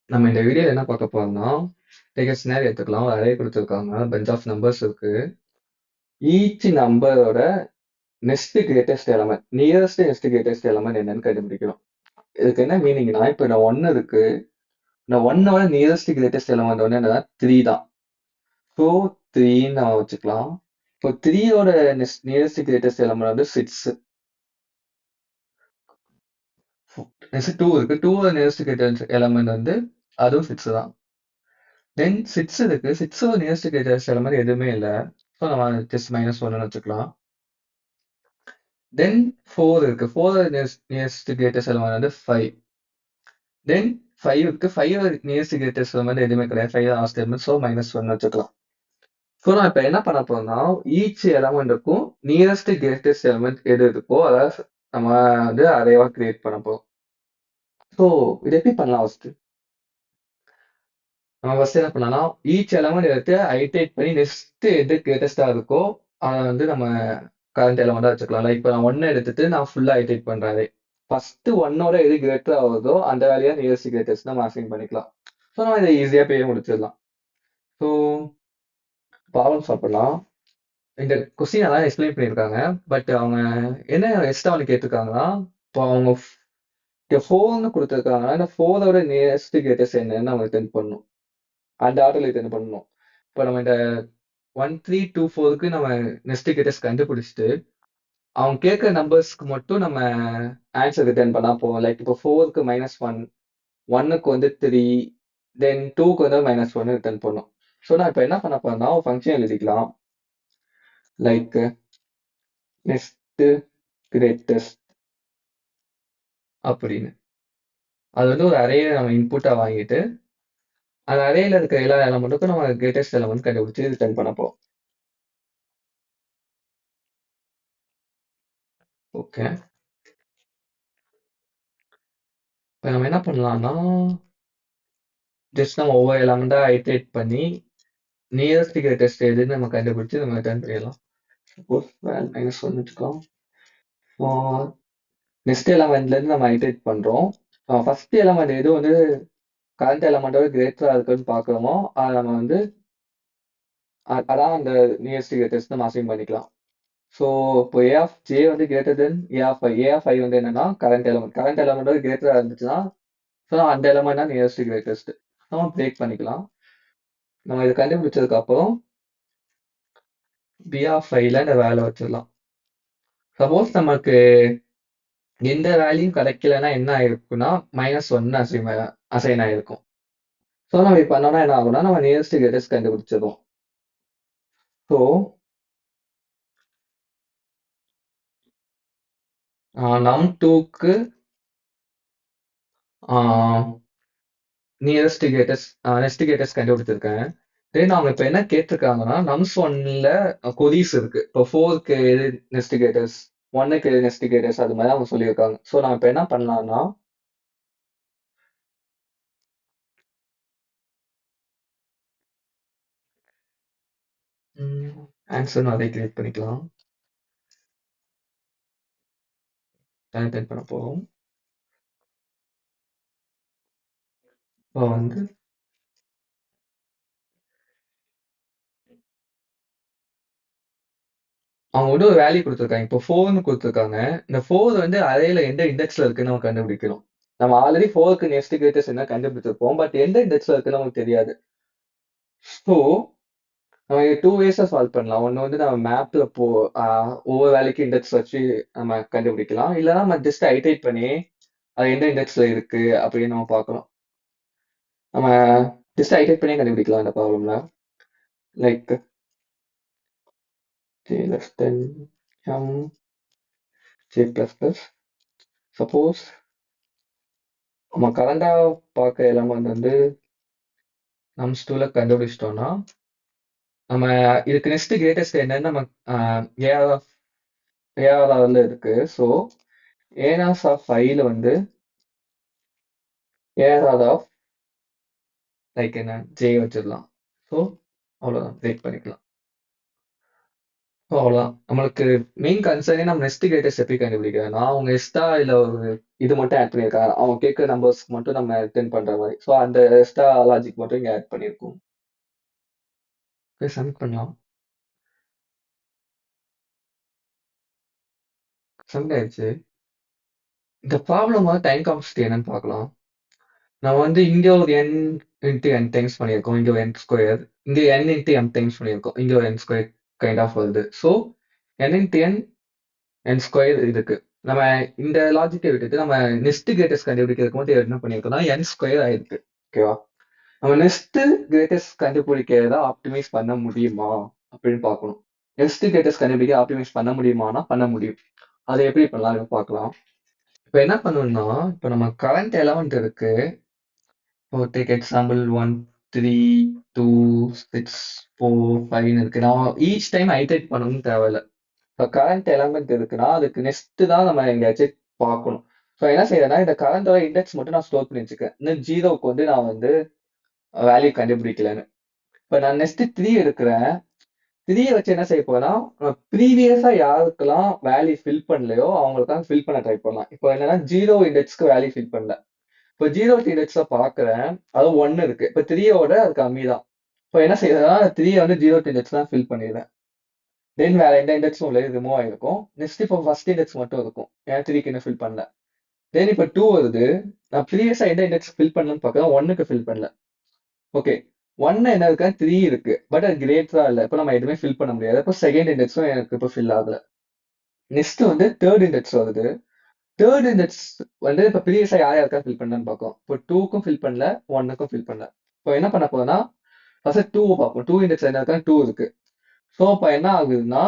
நம்ம இந்த வீடியோல என்ன பார்க்க போறோம்னா, டேக் எ சினாரியோ எடுத்துக்கலாம். ஒரு அரே குடுத்துருக்காங்க. பஞ்ச் ஆஃப் நம்பர்ஸ் இருக்கு. ஈச் நம்பரோட next greatest element, nearest next greatest element என்னன்னு கண்டுபிடிக்கணும். இதுக்கு என்ன மீனிங்னா, இப்போ நான் 1 இருக்கு. நான் 1ஓட நியரஸ்ட் கிரேட்டஸ்ட் எலமெண்ட் வந்து என்னன்னா 3 தான். ஸோ 3ன்னு நம்ம வச்சுக்கலாம். இப்போ 3யோட நியரஸ்ட் கிரேட்டஸ்ட் எலமெண்ட் வந்து 6. நெக்ஸ்ட் 2 இருக்கு. 2ஓட நியரஸ்ட் கிரேட்டஸ்ட் எலமெண்ட் வந்து அதுவும் 6 தான். தென் 6 இருக்கு. 6ஓட நியரஸ்ட் கிரேட்டஸ்ட் எலமெண்ட் எதுவுமே இல்ல. ஸோ நம்ம ஜஸ்ட் -1ன்னு வச்சுக்கலாம். தென் 4 இருக்கு. 4 நியரஸ்ட் கிரேட்டஸ்ட் எலமெண்ட் வந்து 5. தென் 5 இருக்கு. 5 நியரஸ்ட் கிரேட்டஸ்ட் எலமெண்ட் எதுவுமே கிடையாது. 5 லாஸ்ட் எலமெண்ட். ஸோ -1 வச்சுக்கலாம். ஸோ நான் இப்போ என்ன பண்ண போறோம்னா, ஈச் எலமெண்ட்டுக்கும் நியரஸ்ட் கிரேட்டஸ்ட் எலமெண்ட் எது இருக்கோ அதாவது நம்ம வந்து அரேவா கிரியேட் பண்ண போறோம். ஸோ இது எப்படி பண்ணலாம் ஃபர்ஸ்ட்? நம்ம ஃபர்ஸ்ட் என்ன பண்ணலாம், ஈச் எலமெண்ட் எடுத்து ஐட்ரேட் பண்ணி நெக்ஸ்ட் எது கிரேட்டஸ்டா இருக்கோ அதை வந்து நம்ம கரண்ட் எலமெண்டா வச்சுக்கலாம். லைக் இப்போ நான் 1 எடுத்துட்டு நான் ஃபுல்லா ஐட்ரேட் பண்றேன். ஃபர்ஸ்ட் 1ஓட எது கிரேட்டர் ஆகுதோ அந்த வேலையை நியரஸ்ட் கிரேட்டஸ்ட் நம்ம அசைன் பண்ணிக்கலாம். ஸோ நம்ம இதை ஈஸியா போய் முடிச்சிடலாம். ஸோ ப்ராப்ளம் சால்வ் பண்ணலாம். இந்த கொஸ்டின் எல்லாம் எக்ஸ்பிளைன் பண்ணியிருக்காங்க. பட் அவங்க என்ன எக்ஸ்ட்ரா வந்து கேட்டிருக்காங்கன்னா, இப்போ அவங்க 4ன்னு கொடுத்துருக்காங்கன்னா இந்த 4ஓட நியரஸ்ட் கிரேட்டஸ்ட் என்னன்னு நம்ம டென் பண்ணணும். அந்த ஆர்டர்ல டென் பண்ணணும். இப்போ நம்ம இந்த 1 3 2 4க்கு நம்ம நெக்ஸ்ட் கிரேட்டஸ்ட் கண்டுபிடிச்சிட்டு அவங்க கேட்குற நம்பர்ஸ்க்கு மட்டும் நம்ம ஆன்சர் ரிட்டர்ன் பண்ணா போதும். லைக் இப்போ 4க்கு -1, 1க்கு வந்து 3, தென் 2க்கு வந்து -1 ரிட்டர்ன் பண்ணும். ஸோ நான் இப்போ என்ன பண்ண போறேன்னா ஒரு ஃபங்க்ஷன் எழுதிக்கலாம். லைக் நெக்ஸ்ட் கிரேட்டஸ்ட் அப்படின்னு. அது வந்து ஒரு அரேயை நம்ம இன்புட்டா வாங்கிட்டு அந்த அரேல இருக்க எல்லா எலமெண்ட்டுக்கும் நம்ம கிரேட்டஸ்ட் எலமெண்ட் கண்டுபிடிச்சு ரிட்டர்ன் பண்ண போறோம். ஓகே. இப்போ நம்ம என்ன பண்ணலாம்னா, ஜஸ்ட் நம்ம ஒவ்வொரு எலமெண்டா ஐட்ரேட் பண்ணி நியரஸ்ட் கிரேட்டஸ்ட் எதுன்னு நம்ம கண்டுபிடிச்சு நம்ம ரிட்டர்ன் பண்ணிடலாம். சப்போஸ் -1 வச்சுக்கலாம். நெக்ஸ்ட் எலமெண்ட்ல இருந்து நம்ம ஐட்ரேட் பண்றோம். ஃபர்ஸ்ட் எலமெண்ட் எது வந்து கரண்ட் எலமெண்டோட கிரேட்டரா இருக்குன்னு பாக்குறோமோ அதை நம்ம வந்து அதான் அந்த நியரஸ்ட் கிரேட்டஸ்ட் நம்ம அசைன் பண்ணிக்கலாம். ஸோ இப்போ ஏ ஆஃப் ஜே வந்து கிரேட்டர் தென் ஏ ஆஃப் ஐ வந்து என்னன்னா கரண்ட் எலமெண்டோட கிரேட்டரா இருந்துச்சுன்னா ஸோ அந்த எலமெண்ட் தான் நியரஸ்ட் கிரேட்டஸ்ட். நம்ம பிரேக் பண்ணிக்கலாம். நம்ம இதை கண்டுபிடிச்சதுக்கு அப்புறம் பி ஆஃப் ஐல இந்த வேலை வச்சிடலாம். சப்போஸ் நமக்கு எந்த வேல்யூயும் கிடைக்கலன்னா என்ன ஆயிருக்குன்னா -1 அசைன் ஆயிருக்கும். ஸோ நம்ம இப்போ பண்ணோம்னா என்ன ஆகும்னா நம்ம நியரஸ்ட் கிரேட்டஸ்ட் கண்டுபிடிச்சிடும். ஸோ num2க்கு நெக்ஸ்ட் கிரேட்டஸ்ட் கண்டுபிடிச்சிருக்கேன். தென் அவங்க இப்போ என்ன கேட்டிருக்காங்கன்னா nums1ல கொரீஸ் இருக்கு. இப்போ 4க்கு எது நெக்ஸ்ட் கிரேட்டஸ்ட், 1க்கு எது நெக்ஸ்ட் கிரேட்டஸ்ட் அது மாதிரி அவங்க சொல்லியிருக்காங்க. ஸோ நம்ம இப்போ என்ன பண்ணலாம்னா ஆன்சர் அதை கிரியேட் பண்ணிக்கலாம். டைப் பண்ண போறோம். இப்போ வந்து அவங்க வந்து ஒரு வேல்யூ கொடுத்துருக்காங்க. இப்போ 4ன்னு கொடுத்துருக்காங்க. இந்த 4 வந்து அரேல எந்த இண்டெக்ஸ்ல இருக்குன்னு நம்ம கண்டுபிடிக்கணும். நம்ம ஆல்ரெடி 4க்கு நெக்ஸ்ட் கிரேட்டஸ்ட் என்ன கண்டுபிடிச்சிருப்போம். பட் எந்த இண்டெக்ஸ்ல இருக்குன்னு நமக்கு தெரியாது. ஸோ நம்ம 2 வேஸா சால்வ் பண்ணலாம். ஒண்ணு வந்து நம்ம மேப்ல ஒவ்வொரு வேல்யூக்கு இண்டெக்ஸ் வச்சு நம்ம கண்டுபிடிக்கலாம். இல்லைன்னா நம்ம ஜஸ்ட் ஐட்ரேட் பண்ணி அது எந்த இண்டெக்ஸ்ல இருக்கு அப்படின்னு நம்ம பார்க்கலாம். நம்ம ஜஸ்ட் ஐட்ரேட் பண்ணி கண்டுபிடிக்கலாம் இந்த ப்ராப்ளம்ல. Like j less than m j plus plus. Suppose நம்ம கரண்டா பார்க்க எலமெண்ட் வந்து nums2ல கண்டுபிடிச்சிட்டோம்னா நம்ம இதுக்கு நெக்ஸ்ட் கிரேட்டஸ்ட் என்னன்னு நம்ம ஏஆர்ஆர்ல இருக்கு. ஸோ ஏனாஸ் ஆஃப் ஐல வந்து ஏஆர் ஆஃப் லைக் என்ன ஜே வச்சிடலாம். ஸோ அவ்வளோதான் பிரேக் பண்ணிக்கலாம். ஸோ அவ்வளோதான். நம்மளுக்கு மெயின் கன்சர்னே நம்ம நெஸ்ட் கிரேட்டஸ்ட் எப்படி கண்டுபிடிக்கிறோம்னா, அவங்க எக்ஸ்ட்ரா இல்ல ஒரு இது மட்டும் ஆட் பண்ணியிருக்காங்க. அவங்க கேட்கிற நம்பர்ஸ்க்கு மட்டும் நம்ம ரிட்டர்ன் பண்ற மாரி. ஸோ அந்த எக்ஸ்ட்ரா லாஜிக் மட்டும் இங்க ஆட் பண்ணியிருக்கோம். போய் சப்மிட் பண்ணலாம். சப்மிட் ஆயிடுச்சு. இந்த ப்ராப்ளம் டைம் காம்ப்ளெக்சிட்டி என்னன்னு பார்க்கலாம். நம்ம இங்க ஒரு n இன்ட்டு n டைம்ஸ் பண்ணியிருக்கோம். இங்க ஒரு n ஸ்கொயர். இங்க n இன்ட்டு m டைம்ஸ் பண்ணியிருக்கோம். இங்க ஒரு n ஸ்கொயர் கைண்ட் ஆஃப் வருது. So n into n n square இருக்கு. நம்ம இந்த லாஜிக்கை விட்டுட்டு நம்ம நெக்ஸ்ட் கிரேட்டஸ்ட் கண்டுபிடிக்கிறதுக்கு மட்டும் என்ன பண்ணியிருக்கோம்னா n ஸ்கொயர் ஆயிருக்கு. ஓகேவா? நம்ம நெக்ஸ்ட் கிரேட்டஸ்ட் கண்டுபிடிக்கிறத ஆப்டிமைஸ் பண்ண முடியுமா அப்படின்னு பார்க்கணும். நெக்ஸ்ட் கிரேட்டஸ்ட் கண்டுபிடிக்க ஆப்டிமைஸ் பண்ண முடியுமானா பண்ண முடியும். அதை எப்படி பண்ணலாம் பார்க்கலாம். இப்போ என்ன பண்ணணும்னா, இப்போ நம்ம கரண்ட் எலமெண்ட் இருக்கு. இப்போ டேக் எக்ஸாம்பிள் 1, 3, 2, 6, 4, 5 இருக்கு. நான் ஈச் டைம் ஐட்ரேட் பண்ணணும்னு தேவையில்ல. இப்போ கரண்ட் எலமெண்ட் இருக்குன்னா அதுக்கு நெக்ஸ்ட் தான் நம்ம எங்கேயாச்சும் பார்க்கணும். ஸோ என்ன செய்யறேன்னா இந்த கரண்டோட இண்டெக்ஸ் மட்டும் நான் ஸ்டோர் பண்ணி வச்சுக்கேன். இன்னும் ஜீரோவுக்கு நான் வேல்யூ கண்டுபிடிக்கலன்னு. இப்போ நான் நெக்ஸ்ட் 3 எடுக்கிறேன். 3 வச்சு என்ன செய்ய போறேன்னா ப்ரீவியஸா யாருக்கெல்லாம் வேல்யூ ஃபில் பண்ணலையோ அவங்களுக்காக ஃபில் பண்ண ட்ரை பண்ணலாம். இப்போ என்னன்னா ஜீரோ இண்டெக்ஸ்க்கு வேல்யூ ஃபில் பண்ணல. இப்போ ஜீரோ இண்டெக்ஸ்ல பாக்குறேன். அது 1 இருக்கு. இப்போ 3யோட அது கம்மி தான். இப்போ என்ன செய்யறதுன்னா 3 ஜீரோ இண்டெக்ஸ் தான் ஃபில் பண்ணிடுறேன். தென் வேற எந்த இண்டெக்ஸும் இல்லை, ரிமூவ் ஆயிருக்கும். நெக்ஸ்ட் இப்போ ஃபர்ஸ்ட் இண்டெக்ஸ் மட்டும் இருக்கும். ஏன்னா 3க்கு இன்னும் ஃபில் பண்ணல. தென் இப்போ 2 வருது. நான் ப்ரீவியஸா எந்த இண்டெக்ஸ் ஃபில் பண்ணலன்னு பார்க்கறேன். 1க்கு ஃபில் பண்ணல. ஓகே. 1 என்ன இருக்கா 3 இருக்கு. பட் அது கிரேட்டரா இல்ல. இப்போ நம்ம எதுவுமே ஃபில் பண்ண முடியாது. இப்போ செகண்ட் இண்டெக்ஸும் எனக்கு இப்போ ஃபில் ஆகல. நெக்ஸ்ட் தேர்ட் இண்டெக்ஸ் வருது. தேர்ட் இண்டெக்ஸ் இப்போ ப்ரீவியஸா யார் யாருக்கா ஃபில் பண்ணலன்னு பார்க்கும். இப்போ 2க்கும் ஃபில் பண்ணல, 1க்கும் ஃபில் பண்ணல. இப்போ என்ன பண்ண போறோம்னா ஃபர்ஸ்ட் 2 பார்ப்போம். 2 இண்டெக்ஸ் என்ன இருக்கா 2 இருக்கு. ஸோ இப்போ என்ன ஆகுதுன்னா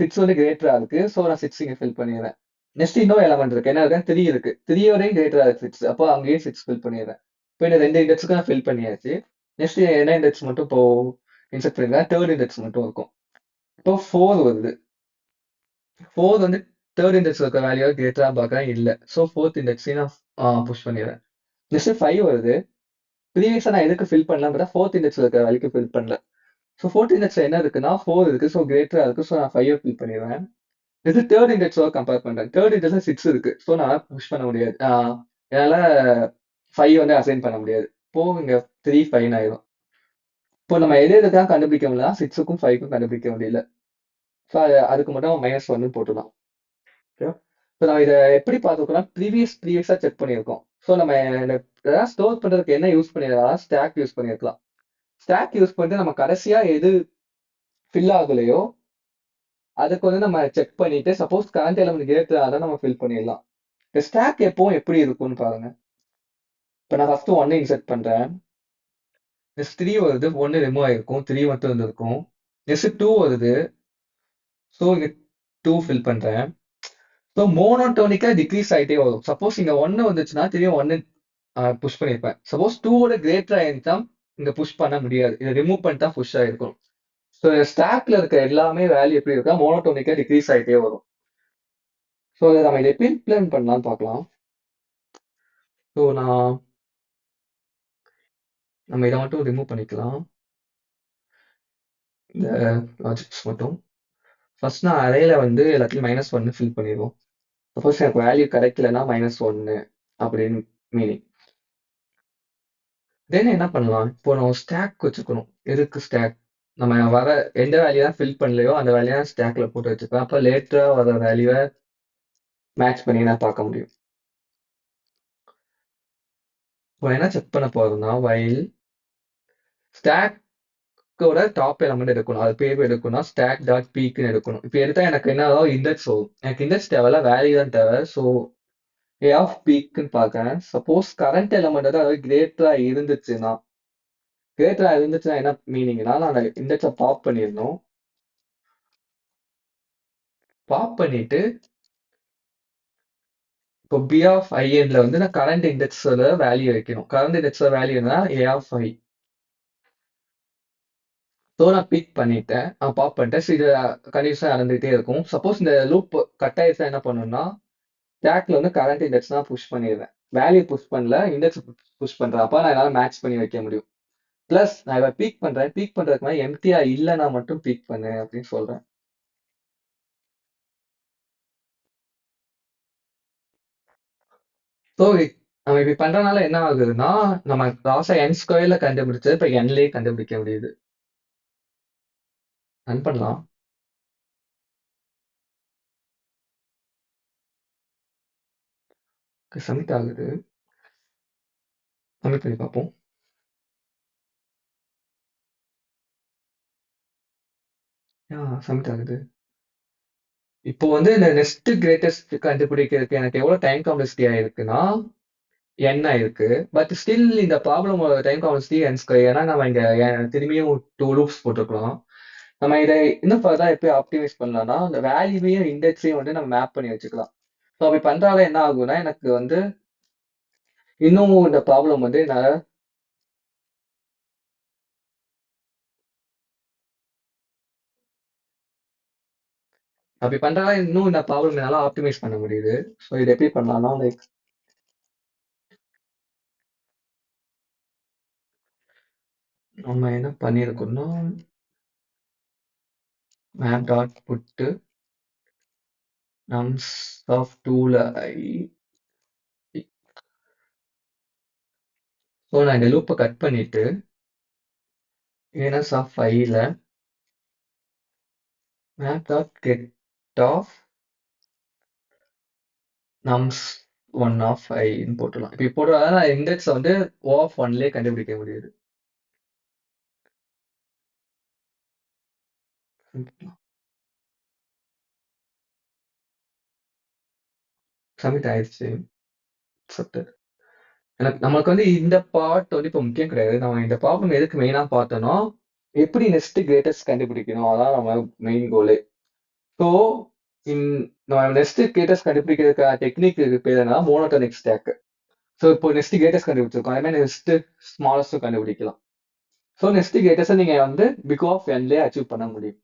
6 கிரேட்டரா இருக்கு. ஸோ நான் 6 இங்க ஃபில் பண்ணிடுறேன். நெக்ஸ்ட் இன்னொரு எலமெண்ட் இருக்கு. என்ன இருக்கு 3 இருக்கு. 3யோடையும் கிரேட்டரா இருக்கு 6. அப்போ அங்கேயும் 6 ஃபில் பண்ணிடுறேன். இப்போ இந்த ரெண்டு இண்டெக்ஸ்க்கு நான் ஃபில் பண்ணியாச்சு. நெக்ஸ்ட் என்ன இண்டெக்ஸ் மட்டும் இப்போ இன்செர்ட் பண்ணிருக்கேன். தேர்ட் இண்டெக்ஸ் மட்டும் இருக்கும். இப்போ 4 வருது. 4 தேர்ட் இண்டெக்ஸ் இருக்க வேல்யூ கிரேட்டரா பார்க்கறேன் இல்ல. ஸோ ஃபோர்த் இண்டெக்ஸையும் நான் புஷ் பண்ணிடுறேன். நெக்ஸ்ட் 5 வருது. ப்ரீவியஸா நான் எதுக்கு ஃபில் பண்ணலாம் பார்த்தா ஃபோர்த் இண்டெக்ஸ்ல இருக்க வேல்யூக்கு ஃபில் பண்ணல. ஸோ ஃபோர்த் இண்டெக்ஸ்ல என்ன இருக்குன்னா 4 இருக்கு. ஸோ கிரேட்டரா இருக்கு. ஸோ நான் 5 ஃபில் பண்ணிடுவேன். இது தேர்ட் இண்டெக்ஸோட கம்பேர் பண்றேன். தேர்ட் இண்டெக்ஸ்ல 6 இருக்கு. ஸோ நான் புஷ் பண்ண முடியாது. என்னால 5 அசைன் பண்ண முடியாது. இப்போ இங்க 3, 5 ஆயிரும். இப்போ நம்ம எது எதுக்காக கண்டுபிடிக்க முடியல 6க்கும் 5க்கும் கண்டுபிடிக்க முடியல. ஸோ அதுக்கு மட்டும் -1 போட்டுடலாம். ஓகே. ஸோ நம்ம இதை எப்படி பார்த்துருக்கோம்னா ப்ரீவியஸா செக் பண்ணியிருக்கோம். ஸோ நம்ம ஸ்டோர் பண்றதுக்கு என்ன யூஸ் பண்ணிருக்கலாம் ஸ்டாக் யூஸ் பண்ணிருக்கலாம். ஸ்டாக் யூஸ் பண்ணிட்டு நம்ம கடைசியா எது ஃபில் ஆகலையோ அதுக்கு நம்ம செக் பண்ணிட்டு சப்போஸ் கரண்ட் எலிமெண்ட் கிரேட்டரா இருந்தா நம்ம ஃபில் பண்ணிடலாம். இந்த ஸ்டாக் எப்பவும் எப்படி இருக்கும்னு பாருங்க. இப்போ நான் ஃபர்ஸ்ட் 1 இன்செர்ட் பண்றேன். நெக்ஸ்ட் 3 வருது. 1 ரிமூவ் ஆயிருக்கும். 3 மட்டும் இருந்திருக்கும். நெக்ஸ்ட் 2 வருது. ஸோ இங்க 2 ஃபில் பண்றேன். ஸோ மோனோடோனிக்கா டிக்ரீஸ் ஆயிட்டே வரும். சப்போஸ் இங்க 1 வந்துச்சுன்னா திரும்பி 1 புஷ் பண்ணிருப்பேன். சப்போஸ் 2 கிரேட்டரா இருந்துச்சா இங்க புஷ் பண்ண முடியாது. இதை ரிமூவ் பண்ணிட்டா புஷ் ஆயிருக்கும். ஸோ ஸ்டாக்ல இருக்க எல்லாமே வேல்யூ எப்படி இருக்கா மோனோடோனிக்கா டிக்ரீஸ் ஆயிட்டே வரும். ஸோ நம்ம இதை எப்படி இம்ப்ளிமெண்ட் பண்ணலாம்னு பார்க்கலாம். ஸோ நம்ம இதை மட்டும் ரிமூவ் பண்ணிக்கலாம். இந்த லாஜிக்ஸ் மட்டும். ஃபர்ஸ்ட் நான் அரேல எல்லாத்தையும் -1 ஃபில் பண்ணிடுவோம். சப்போஸ் எனக்கு வேல்யூ கிடைக்கலன்னா -1 அப்படின்னு மீனிங். தென் என்ன பண்ணலாம்? இப்போ நம்ம ஸ்டாக் வச்சுக்கணும். எதுக்கு ஸ்டாக்? நம்ம வர எந்த வேல்யூ தான் ஃபில் பண்ணலையோ அந்த வேல்யூ ஸ்டாக்ல போட்டு வச்சுக்கலாம். அப்போ லேட்டரா வர வேல்யூவை மேட்ச் பண்ணி நான் பார்க்க முடியும். இப்போ என்ன செக் பண்ண போறோம்னா வைல் ஸ்டாக்கோட டாப் எலமெண்ட் எடுக்கணும். அது பேர் எடுக்கணும்னா ஸ்டாக் டாட் பீக்னு எடுக்கணும். இப்போ எடுத்தா எனக்கு என்ன ஆகும் இண்டெக்ஸ் வரும். எனக்கு இண்டெக்ஸ் தேவையில்ல வேல்யூ தான் தேவை. ஸோ ஏ ஆஃப் பீக்னு பார்க்கறேன். சப்போஸ் கரண்ட் எலமெண்ட் அதாவது கிரேட்டரா இருந்துச்சுன்னா என்ன மீனிங்னா நான் இண்டெக்ஸை பாப் பண்ணிடணும். பாப் பண்ணிட்டு இப்போ பி ஆஃப் ஐஎன்ல நான் கரண்ட் இண்டெக்ஸோட வேல்யூ வைக்கணும். கரண்ட் இண்டெக்ஸோட வேல்யூனா ஏ ஆஃப் ஐ. ஸோ நான் பிக் பண்ணிட்டேன். பாப் பண்ணிட்டேன். ஸோ இது கண்டினியூஸாக நடந்துகிட்டே இருக்கும். சப்போஸ் இந்த லூப் கட் ஆயிடுச்சா என்ன பண்ணணும்னா ஸ்டாக்ல கரண்ட் இண்டெக்ஸ் தான் புஷ் பண்ணிடுவேன். வேல்யூ புஷ் பண்ணல இண்டெக்ஸ் புஷ் பண்றேன். அப்போ நான் என்னால் மேட்ச் பண்ணி வைக்க முடியும். பிளஸ் நான் இதை பீக் பண்றேன். பீக் பண்றதுக்கு மாதிரி எம்டிஆ இல்லைன்னா மட்டும் பீக் பண்ணு அப்படின்னு சொல்றேன். ஸோ நம்ம இப்படி பண்றதுனால என்ன ஆகுதுன்னா, நம்ம லாஸ்டா n ஸ்கொயர்ல கண்டுபிடிச்சது இப்ப nலயே கண்டுபிடிக்க முடியுது. ரன் பண்ணலாம். சப்மிட் ஆகுது. சப்மிட் பண்ணி பார்ப்போம். சப்மிட் ஆகுது. இப்போ வந்து இந்த நெக்ஸ்ட் கிரேட்டஸ்ட் கண்டுபிடிக்கிறதுக்கு எனக்கு எவ்வளவு டைம் காம்ப்ளெக்சிட்டி ஆயிருக்குன்னா n ஆயிருக்கு. பட் ஸ்டில் இந்த problem time complexity n square. ஏன்னா நம்ம இங்க திரும்பியும் 2 லூப்ஸ் போட்டிருக்கலாம். நம்ம இதை இன்னும் ஃபர்தா எப்படி ஆப்டிமைஸ் பண்ணலாம்னா, அந்த வேல்யூவையும் இண்டெக்ஸையும் வந்து நம்ம மேப் பண்ணி வச்சுக்கலாம். ஸோ அப்படி பண்றால என்ன ஆகும்னா, எனக்கு வந்து இன்னும் இந்த ப்ராப்ளம் வந்து என்னால அப்படி பண்றால இன்னும் இந்த ப்ராப்ளம் என்னால ஆப்டிமைஸ் பண்ண முடியுது. ஸோ இது எப்படி பண்ணலாம்னா, லைக் நம்ம என்ன பண்ணியிருக்கோம்னா, map dot put nums of 2ல ஐ. ஸோ நான் இந்த லூப்பை கட் பண்ணிட்டு ஏனஸ் ஆஃப் ஐல map dot get of nums one of ஐன்னு போட்டுடலாம். இப்படி போடுறதால நான் இண்டெக்ஸை வந்து ஓ ஆஃப் ஒன்லேயே கண்டுபிடிக்க முடியுது. சப்மிட் ஆயிடுச்சு. Accepted. எனக்கு நம்மளுக்கு வந்து இந்த பார்ட் வந்து இப்போ முக்கியம் கிடையாது. நம்ம இந்த ப்ராப்ளம் எதுக்கு மெயினா பார்த்தோம்னா, எப்படி நெக்ஸ்ட் கிரேட்டஸ்ட் கண்டுபிடிக்கணும் அதான் நம்ம மெயின் கோலே. ஸோ நம்ம நெக்ஸ்ட் கிரேட்டஸ்ட் கண்டுபிடிக்கிறதுக்கான டெக்னிக் பேர் என்ன, மோனோடோனிக் ஸ்டாக். ஸோ இப்போ நெக்ஸ்ட் கிரேட்டஸ்ட் கண்டுபிடிச்சிருக்கோம். அதே மாதிரி நெக்ஸ்ட் ஸ்மாலஸ்ட்டும் கண்டுபிடிக்கலாம். ஸோ நெக்ஸ்ட் கிரேட்டஸ்ட் நீங்க வந்து பிக் ஆஃப் என்லேயே அச்சீவ் பண்ண முடியும்.